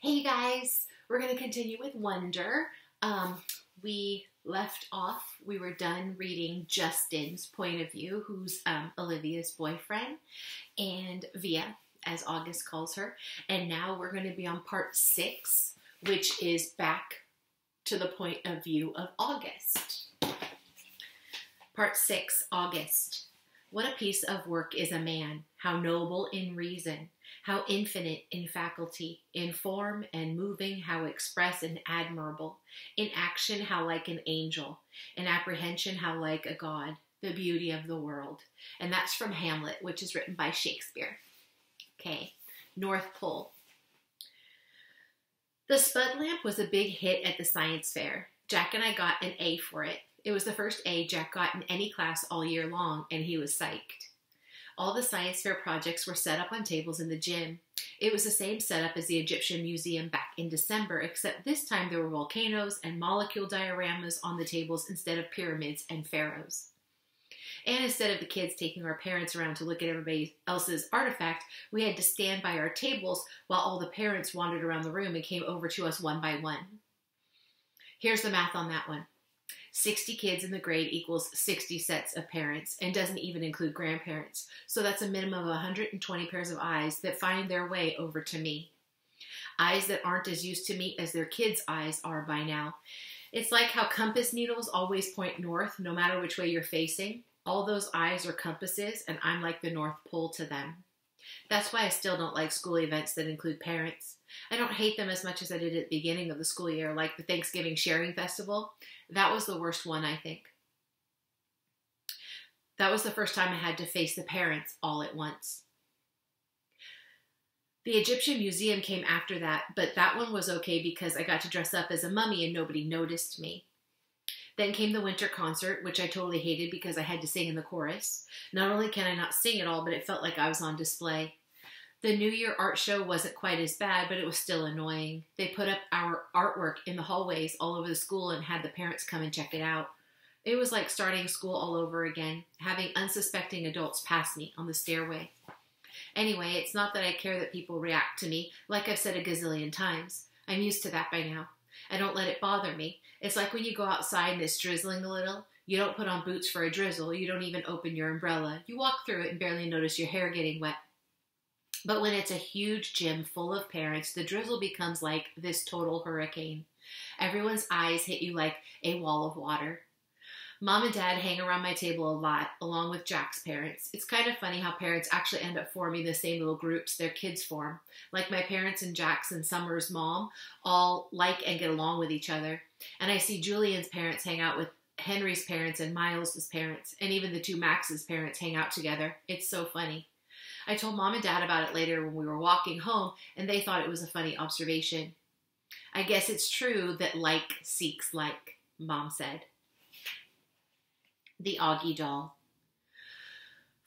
Hey guys, we're going to continue with Wonder. We left off, we were done reading Justin's point of view, who's Olivia's boyfriend, and Via, as August calls her. And now we're going to be on part 6, which is back to the point of view of August. Part 6, August. What a piece of work is a man, how noble in reason, how infinite in faculty, in form and moving, how express and admirable, in action, how like an angel, in apprehension, how like a god, the beauty of the world. And that's from Hamlet, which is written by Shakespeare. Okay, North Pole. The Spud lamp was a big hit at the science fair. Jack and I got an A for it. It was the first A Jack got in any class all year long, and he was psyched. All the science fair projects were set up on tables in the gym. It was the same setup as the Egyptian Museum back in December, except this time there were volcanoes and molecule dioramas on the tables instead of pyramids and pharaohs. And instead of the kids taking our parents around to look at everybody else's artifact, we had to stand by our tables while all the parents wandered around the room and came over to us one by one. Here's the math on that one. 60 kids in the grade equals 60 sets of parents and doesn't even include grandparents. So that's a minimum of 120 pairs of eyes that find their way over to me. Eyes that aren't as used to me as their kids' eyes are by now. It's like how compass needles always point north no matter which way you're facing. All those eyes are compasses, and I'm like the North Pole to them. That's why I still don't like school events that include parents. I don't hate them as much as I did at the beginning of the school year, like the Thanksgiving Sharing Festival. That was the worst one, I think. That was the first time I had to face the parents all at once. The Egyptian Museum came after that, but that one was okay because I got to dress up as a mummy and nobody noticed me. Then came the winter concert, which I totally hated because I had to sing in the chorus. Not only can I not sing at all, but it felt like I was on display. The New Year art show wasn't quite as bad, but it was still annoying. They put up our artwork in the hallways all over the school and had the parents come and check it out. It was like starting school all over again, having unsuspecting adults pass me on the stairway. Anyway, it's not that I care that people react to me, like I've said a gazillion times. I'm used to that by now. I don't let it bother me. It's like when you go outside and it's drizzling a little. You don't put on boots for a drizzle. You don't even open your umbrella. You walk through it and barely notice your hair getting wet. But when it's a huge gym full of parents, the drizzle becomes like this total hurricane. Everyone's eyes hit you like a wall of water. Mom and Dad hang around my table a lot, along with Jack's parents. It's kind of funny how parents actually end up forming the same little groups their kids form. Like my parents and Jack's and Summer's mom all like and get along with each other. And I see Julian's parents hang out with Henry's parents and Miles's parents, and even the two Max's parents hang out together. It's so funny. I told Mom and Dad about it later when we were walking home, and they thought it was a funny observation. I guess it's true that like seeks like, Mom said. The Augie doll.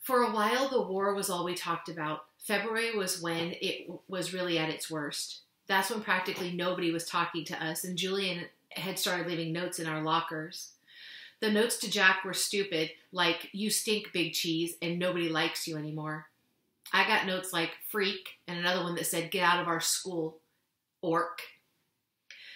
For a while, the war was all we talked about. February was when it was really at its worst. That's when practically nobody was talking to us, and Julian had started leaving notes in our lockers. The notes to Jack were stupid, like, "You stink, big cheese, and nobody likes you anymore." I got notes like, "Freak," and another one that said, "Get out of our school, orc."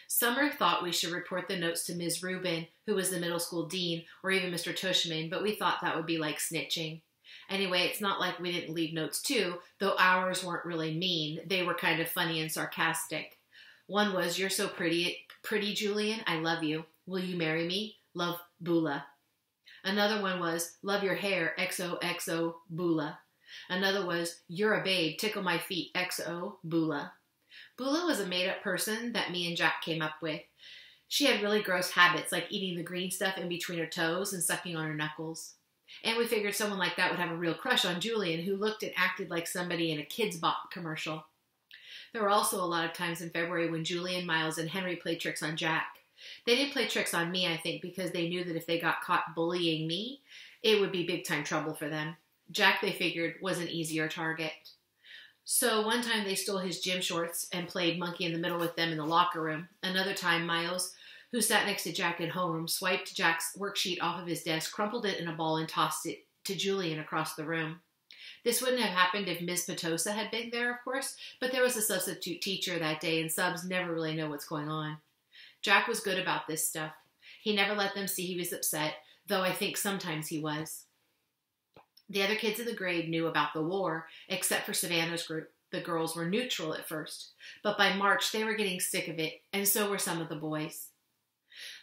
Summer thought we should report the notes to Ms. Rubin, who was the middle school dean, or even Mr. Tushman, but we thought that would be like snitching. Anyway, it's not like we didn't leave notes too, though ours weren't really mean. They were kind of funny and sarcastic. One was, "You're so pretty, Julian. I love you. Will you marry me? Love, Bula." Another one was, "Love your hair. XOXO, Bula." Another was, "You're a babe. Tickle my feet. XO, Bula." Bula was a made-up person that me and Jack came up with. She had really gross habits, like eating the green stuff in between her toes and sucking on her knuckles. And we figured someone like that would have a real crush on Julian, who looked and acted like somebody in a Kids Bop commercial. There were also a lot of times in February when Julian, Miles, and Henry played tricks on Jack. They didn't play tricks on me, I think, because they knew that if they got caught bullying me, it would be big-time trouble for them. Jack, they figured, was an easier target. So one time they stole his gym shorts and played monkey in the middle with them in the locker room. Another time, Miles, who sat next to Jack in homeroom, swiped Jack's worksheet off of his desk, crumpled it in a ball, and tossed it to Julian across the room. This wouldn't have happened if Ms. Petosa had been there, of course, but there was a substitute teacher that day, and subs never really know what's going on. Jack was good about this stuff. He never let them see he was upset, though I think sometimes he was. The other kids in the grade knew about the war, except for Savannah's group. The girls were neutral at first, but by March they were getting sick of it, and so were some of the boys.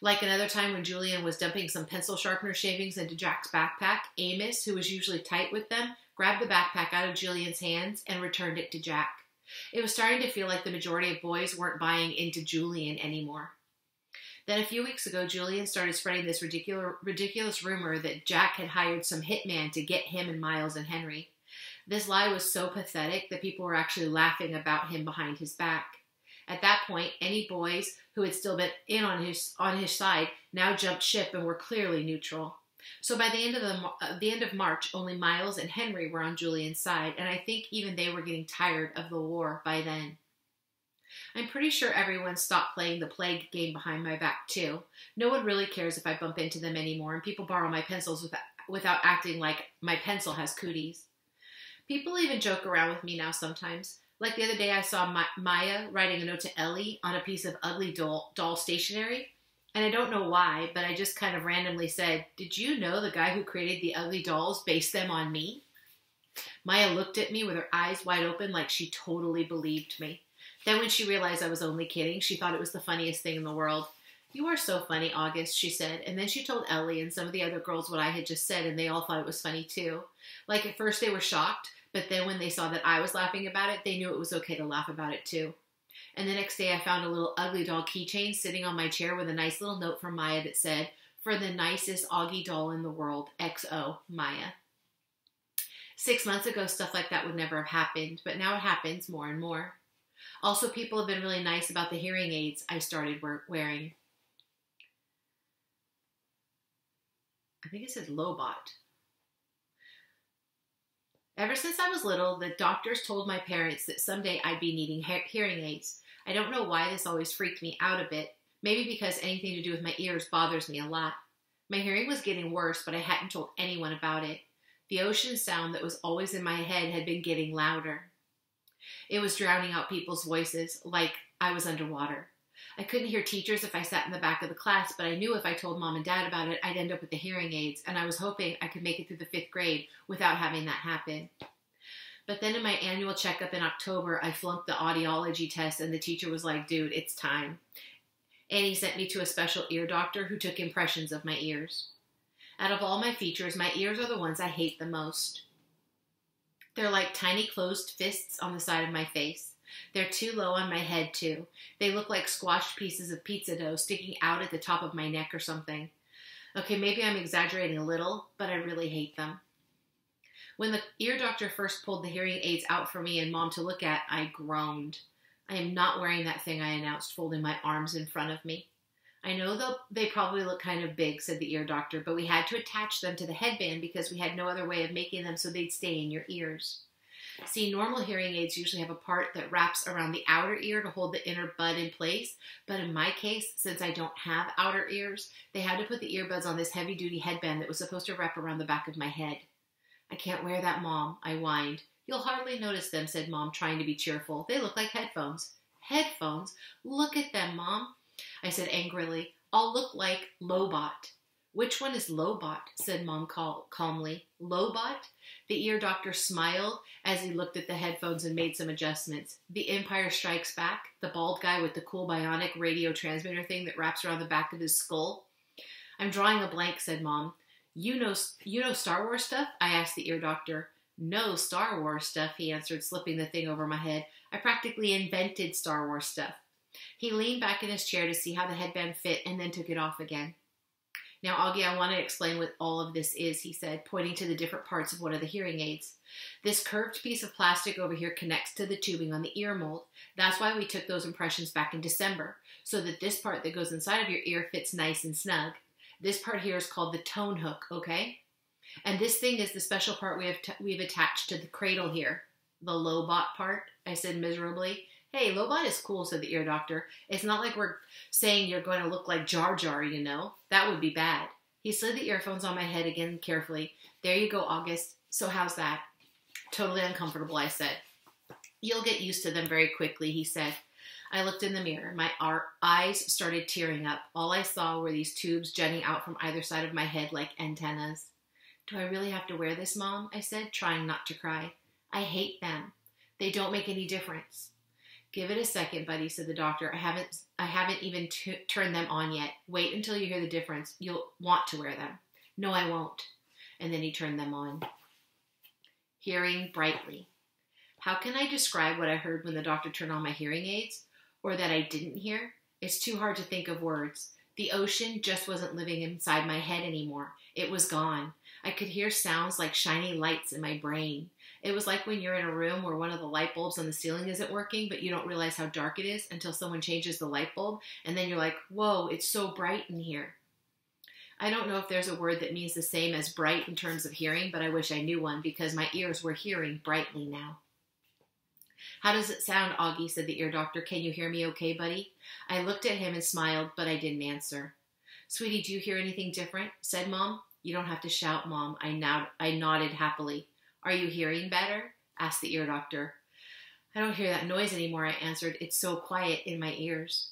Like another time when Julian was dumping some pencil sharpener shavings into Jack's backpack, Amos, who was usually tight with them, grabbed the backpack out of Julian's hands and returned it to Jack. It was starting to feel like the majority of boys weren't buying into Julian anymore. Then a few weeks ago, Julian started spreading this ridiculous rumor that Jack had hired some hitman to get him and Miles and Henry. This lie was so pathetic that people were actually laughing about him behind his back. At that point, any boys who had still been in on his side now jumped ship and were clearly neutral. So by the end of March, only Miles and Henry were on Julian's side, and I think even they were getting tired of the war by then. I'm pretty sure everyone stopped playing the plague game behind my back too. No one really cares if I bump into them anymore, and people borrow my pencils without acting like my pencil has cooties. People even joke around with me now sometimes. Like the other day I saw Maya writing a note to Ellie on a piece of ugly doll stationery. And I don't know why, but I just kind of randomly said, "Did you know the guy who created the ugly dolls based them on me?" Maya looked at me with her eyes wide open like she totally believed me. Then when she realized I was only kidding, she thought it was the funniest thing in the world. "You are so funny, August," she said. And then she told Ellie and some of the other girls what I had just said, and they all thought it was funny too. Like at first they were shocked, but then when they saw that I was laughing about it, they knew it was okay to laugh about it too. And the next day I found a little ugly doll keychain sitting on my chair with a nice little note from Maya that said, "For the nicest Augie doll in the world, XO, Maya." 6 months ago, stuff like that would never have happened, but now it happens more and more. Also, people have been really nice about the hearing aids I started wearing. I think it says Lobot. Ever since I was little, the doctors told my parents that someday I'd be needing hearing aids. I don't know why this always freaked me out a bit. Maybe because anything to do with my ears bothers me a lot. My hearing was getting worse, but I hadn't told anyone about it. The ocean sound that was always in my head had been getting louder. It was drowning out people's voices, like I was underwater. I couldn't hear teachers if I sat in the back of the class, but I knew if I told Mom and Dad about it, I'd end up with the hearing aids, and I was hoping I could make it through the 5th grade without having that happen. But then in my annual checkup in October, I flunked the audiology test, and the teacher was like, "Dude, it's time." And he sent me to a special ear doctor who took impressions of my ears. Out of all my features, my ears are the ones I hate the most. They're like tiny closed fists on the side of my face. They're too low on my head, too. They look like squashed pieces of pizza dough sticking out at the top of my neck or something. Okay, maybe I'm exaggerating a little, but I really hate them. When the ear doctor first pulled the hearing aids out for me and Mom to look at, I groaned. "I am not wearing that thing," I announced, folding my arms in front of me. "I know they probably look kind of big," said the ear doctor, "but we had to attach them to the headband because we had no other way of making them so they'd stay in your ears." See, normal hearing aids usually have a part that wraps around the outer ear to hold the inner bud in place, but in my case, since I don't have outer ears, they had to put the earbuds on this heavy-duty headband that was supposed to wrap around the back of my head. "I can't wear that, Mom," I whined. "You'll hardly notice them," said Mom, trying to be cheerful. "They look like headphones." "Headphones? Look at them, Mom," I said angrily. "I'll look like Lobot." "Which one is Lobot?" said Mom calmly. "Lobot?" The ear doctor smiled as he looked at the headphones and made some adjustments. "The Empire Strikes Back, the bald guy with the cool bionic radio transmitter thing that wraps around the back of his skull." "I'm drawing a blank," said Mom. You know Star Wars stuff?" I asked the ear doctor. "No Star Wars stuff," he answered, slipping the thing over my head. "I practically invented Star Wars stuff." He leaned back in his chair to see how the headband fit and then took it off again. "Now, Augie, I want to explain what all of this is," he said, pointing to the different parts of one of the hearing aids. "This curved piece of plastic over here connects to the tubing on the ear mold. That's why we took those impressions back in December, so that this part that goes inside of your ear fits nice and snug. This part here is called the tone hook, okay? And this thing is the special part we've attached to the cradle here." "The Lobot part?" I said miserably. "Hey, Lobot is cool," said the ear doctor. "It's not like we're saying you're going to look like Jar Jar, you know? That would be bad." He slid the earphones on my head again carefully. "There you go, August. So how's that?" Totally uncomfortable, I said. You'll get used to them very quickly, he said. I looked in the mirror. My eyes started tearing up. All I saw were these tubes jutting out from either side of my head like antennas. Do I really have to wear this, Mom? I said, trying not to cry. I hate them. They don't make any difference. Give it a second, buddy, said the doctor. I haven't even turned them on yet. Wait until you hear the difference. You'll want to wear them. No, I won't. And then he turned them on. Hearing brightly. How can I describe what I heard when the doctor turned on my hearing aids? Or that I didn't hear? It's too hard to think of words. The ocean just wasn't living inside my head anymore. It was gone. I could hear sounds like shiny lights in my brain. It was like when you're in a room where one of the light bulbs on the ceiling isn't working, but you don't realize how dark it is until someone changes the light bulb, and then you're like, whoa, it's so bright in here. I don't know if there's a word that means the same as bright in terms of hearing, but I wish I knew one because my ears were hearing brightly now. How does it sound, Augie, said the ear doctor. Can you hear me okay, buddy? I looked at him and smiled, but I didn't answer. Sweetie, do you hear anything different? Said Mom. You don't have to shout, Mom. I nodded happily. Are you hearing better? Asked the ear doctor. I don't hear that noise anymore, I answered. It's so quiet in my ears.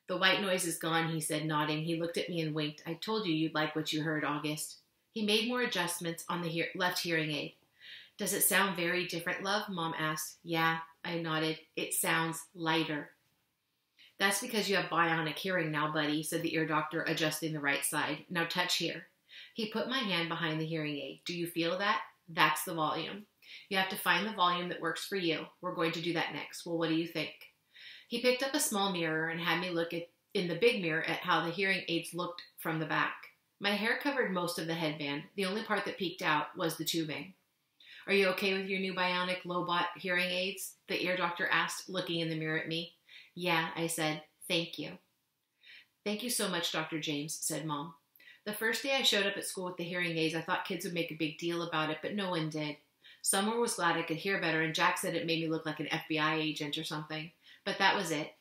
The white noise is gone, he said, nodding. He looked at me and winked. I told you you'd like what you heard, August. He made more adjustments on the left hearing aid. Does it sound very different, love? Mom asked. Yeah, I nodded. It sounds lighter. That's because you have bionic hearing now, buddy, said the ear doctor, adjusting the right side. Now touch here. He put my hand behind the hearing aid. Do you feel that? That's the volume. You have to find the volume that works for you. We're going to do that next. Well, what do you think? He picked up a small mirror and had me look in the big mirror at how the hearing aids looked from the back. My hair covered most of the headband. The only part that peeked out was the tubing. Are you okay with your new bionic Lobot hearing aids? The ear doctor asked, looking in the mirror at me. Yeah, I said. Thank you. Thank you so much, Dr. James, said Mom. The first day I showed up at school with the hearing aids, I thought kids would make a big deal about it, but no one did. Summer was glad I could hear better, and Jack said it made me look like an FBI agent or something. But that was it.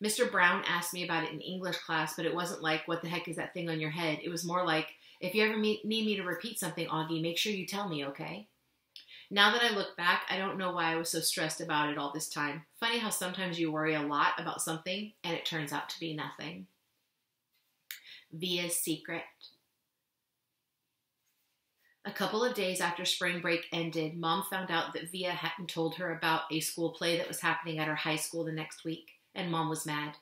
Mr. Brown asked me about it in English class, but it wasn't like, what the heck is that thing on your head? It was more like, if you ever need me to repeat something, Augie, make sure you tell me, okay? Now that I look back, I don't know why I was so stressed about it all this time. Funny how sometimes you worry a lot about something, and it turns out to be nothing. Via's secret. A couple of days after spring break ended, Mom found out that Via hadn't told her about a school play that was happening at her high school the next week, and Mom was mad.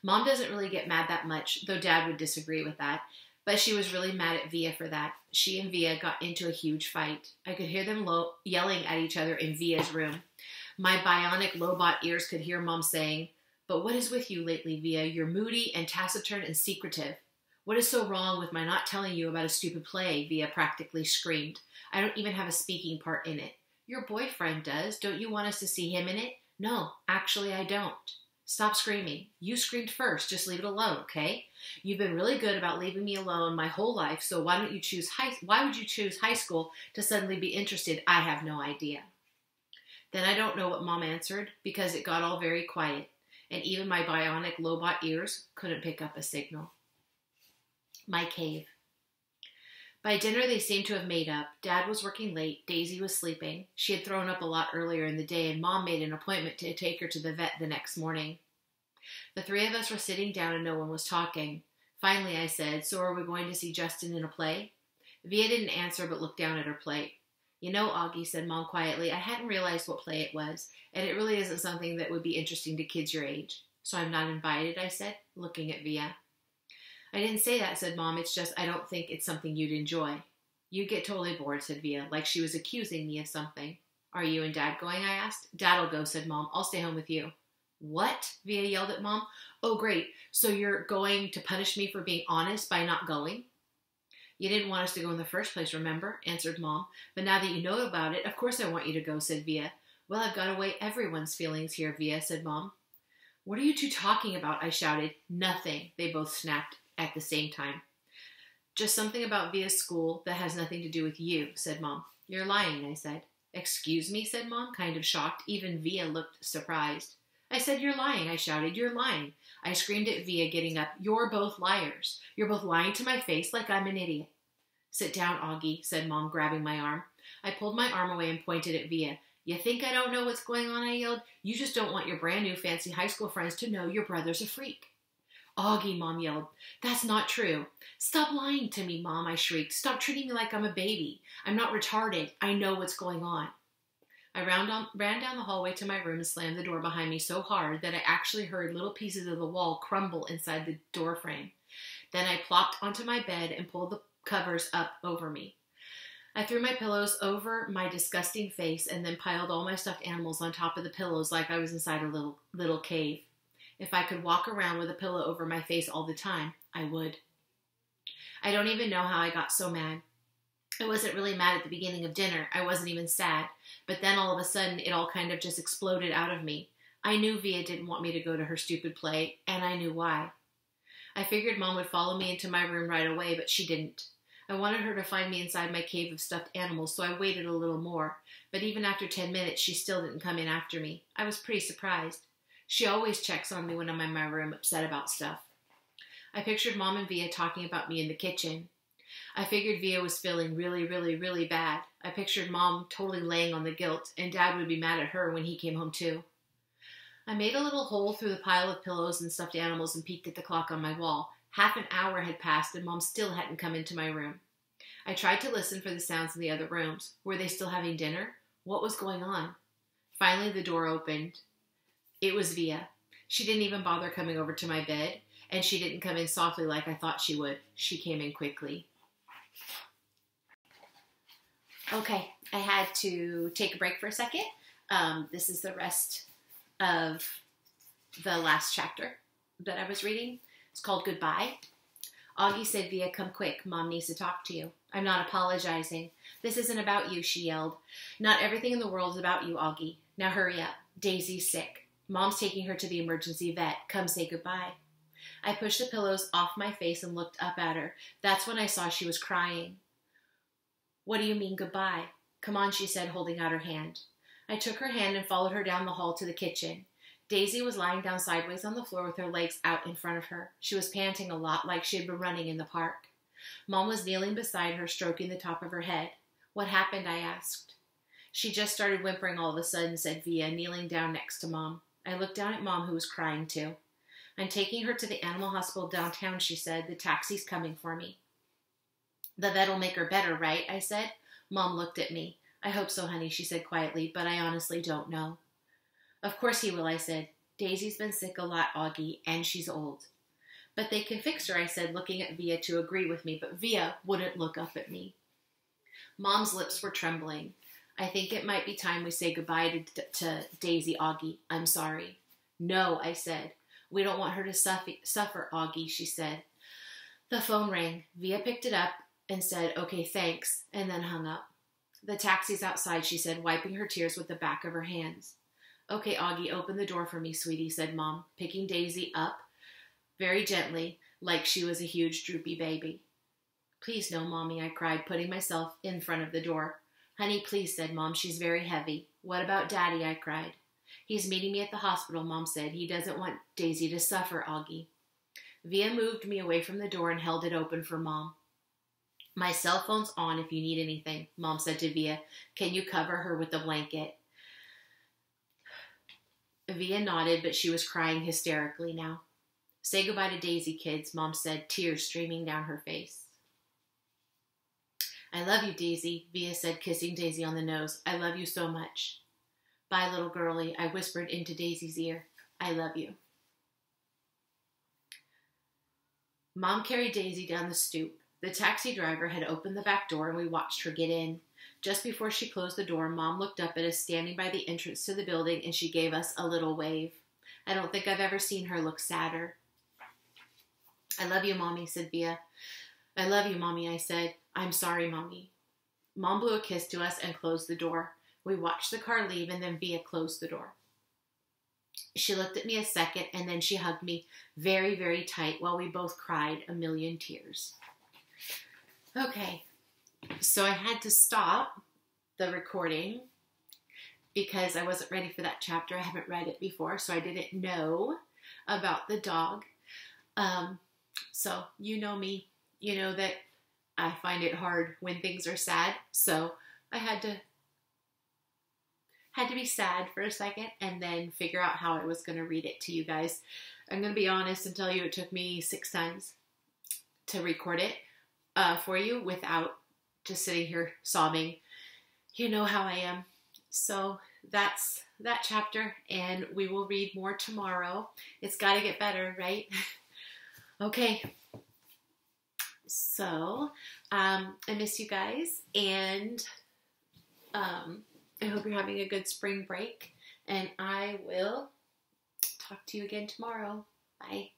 Mom doesn't really get mad that much, though Dad would disagree with that, but she was really mad at Via for that. She and Via got into a huge fight. I could hear them yelling at each other in Via's room. My bionic Lobot ears could hear Mom saying, "But what is with you lately, Via? You're moody and taciturn and secretive. What is so wrong with my not telling you about a stupid play?" Via practically screamed. "I don't even have a speaking part in it." "Your boyfriend does. Don't you want us to see him in it?" "No, actually I don't." "Stop screaming. You screamed first. Just leave it alone, okay? You've been really good about leaving me alone my whole life, so why would you choose high school to suddenly be interested? I have no idea." Then I don't know what Mom answered, because it got all very quiet, and even my bionic Lobot ears couldn't pick up a signal. My cave. By dinner, they seemed to have made up. Dad was working late. Daisy was sleeping. She had thrown up a lot earlier in the day, and Mom made an appointment to take her to the vet the next morning. The three of us were sitting down and no one was talking. Finally, I said, "So are we going to see Justin in a play?" Via didn't answer but looked down at her plate. "You know, Augie," said Mom quietly, "I hadn't realized what play it was, and it really isn't something that would be interesting to kids your age." "So I'm not invited," I said, looking at Via. "I didn't say that," said Mom. "It's just I don't think it's something you'd enjoy." "You'd get totally bored," said Via, like she was accusing me of something. "Are you and Dad going?" I asked. "Dad'll go," said Mom. "I'll stay home with you." "What?" Via yelled at Mom. "Oh, great. So you're going to punish me for being honest by not going?" "You didn't want us to go in the first place, remember?" answered Mom. "But now that you know about it, of course I want you to go," said Via. "Well, I've got to weigh everyone's feelings here, Via," said Mom. "What are you two talking about?" I shouted. "Nothing," they both snapped at the same time. "Just something about Via's school that has nothing to do with you," said Mom. "You're lying," I said. "Excuse me," said Mom, kind of shocked. Even Via looked surprised. "I said you're lying," I shouted. "You're lying." I screamed at Via, getting up. "You're both liars. You're both lying to my face like I'm an idiot." Sit down, Augie, said Mom, grabbing my arm. I pulled my arm away and pointed at Via. You think I don't know what's going on, I yelled. You just don't want your brand new fancy high school friends to know your brother's a freak. Augie, Mom yelled. That's not true. Stop lying to me, Mom, I shrieked. Stop treating me like I'm a baby. I'm not retarded. I know what's going on. I ran down the hallway to my room and slammed the door behind me so hard that I actually heard little pieces of the wall crumble inside the door frame. Then I plopped onto my bed and pulled the covers up over me. I threw my pillows over my disgusting face and then piled all my stuffed animals on top of the pillows like I was inside a little cave. If I could walk around with a pillow over my face all the time, I would. I don't even know how I got so mad. I wasn't really mad at the beginning of dinner. I wasn't even sad. But then all of a sudden, it all kind of just exploded out of me. I knew Via didn't want me to go to her stupid play, and I knew why. I figured Mom would follow me into my room right away, but she didn't. I wanted her to find me inside my cave of stuffed animals, so I waited a little more. But even after 10 minutes, she still didn't come in after me. I was pretty surprised. She always checks on me when I'm in my room upset about stuff. I pictured Mom and Via talking about me in the kitchen. I figured Via was feeling really, really, really bad. I pictured Mom totally laying on the guilt, and Dad would be mad at her when he came home too. I made a little hole through the pile of pillows and stuffed animals and peeked at the clock on my wall. Half an hour had passed and Mom still hadn't come into my room. I tried to listen for the sounds in the other rooms. Were they still having dinner? What was going on? Finally, the door opened. It was Via. She didn't even bother coming over to my bed, and she didn't come in softly like I thought she would. She came in quickly. Okay, I had to take a break for a second. This is the rest of the last chapter that I was reading. It's called Goodbye. Augie said, Via, come quick. Mom needs to talk to you. I'm not apologizing. This isn't about you, she yelled. Not everything in the world is about you, Augie. Now hurry up. Daisy's sick. Mom's taking her to the emergency vet. Come say goodbye. I pushed the pillows off my face and looked up at her. That's when I saw she was crying. What do you mean goodbye? Come on, she said, holding out her hand. I took her hand and followed her down the hall to the kitchen. Daisy was lying down sideways on the floor with her legs out in front of her. She was panting a lot like she had been running in the park. Mom was kneeling beside her, stroking the top of her head. What happened? I asked. She just started whimpering all of a sudden, said Via, kneeling down next to Mom. I looked down at Mom, who was crying too. I'm taking her to the animal hospital downtown, she said. The taxi's coming for me. The vet'll make her better, right? I said. Mom looked at me. I hope so, honey, she said quietly, but I honestly don't know. Of course he will, I said. Daisy's been sick a lot, Augie, and she's old. But they can fix her, I said, looking at Via to agree with me, but Via wouldn't look up at me. Mom's lips were trembling. I think it might be time we say goodbye to Daisy, Augie. I'm sorry. No, I said. We don't want her to suffer, Augie, she said. The phone rang. Via picked it up and said, okay, thanks, and then hung up. The taxi's outside, she said, wiping her tears with the back of her hands. Okay, Augie, open the door for me, sweetie, said Mom, picking Daisy up very gently, like she was a huge droopy baby. Please no, Mommy, I cried, putting myself in front of the door. Honey, please, said Mom, she's very heavy. What about Daddy, I cried. He's meeting me at the hospital, Mom said. He doesn't want Daisy to suffer, Augie. Via moved me away from the door and held it open for Mom. My cell phone's on if you need anything, Mom said to Via. Can you cover her with a blanket? Via nodded, but she was crying hysterically now. Say goodbye to Daisy, kids, Mom said, tears streaming down her face. I love you, Daisy, Via said, kissing Daisy on the nose. I love you so much. Bye, little girlie, I whispered into Daisy's ear. I love you. Mom carried Daisy down the stoop. The taxi driver had opened the back door and we watched her get in. Just before she closed the door, Mom looked up at us standing by the entrance to the building and she gave us a little wave. I don't think I've ever seen her look sadder. I love you, Mommy, said Via. I love you, Mommy, I said. I'm sorry, Mommy. Mom blew a kiss to us and closed the door. We watched the car leave and then Via closed the door. She looked at me a second and then she hugged me very, very tight while we both cried a million tears. Okay, so I had to stop the recording because I wasn't ready for that chapter. I haven't read it before, so I didn't know about the dog. So you know me. You know that I find it hard when things are sad. So I had to be sad for a second and then figure out how I was going to read it to you guys. I'm going to be honest and tell you it took me 6 times to record it for you without just sitting here sobbing. You know how I am. So that's that chapter, and we will read more tomorrow. It's got to get better, right? Okay. So I miss you guys, and I hope you're having a good spring break, and I will talk to you again tomorrow. Bye.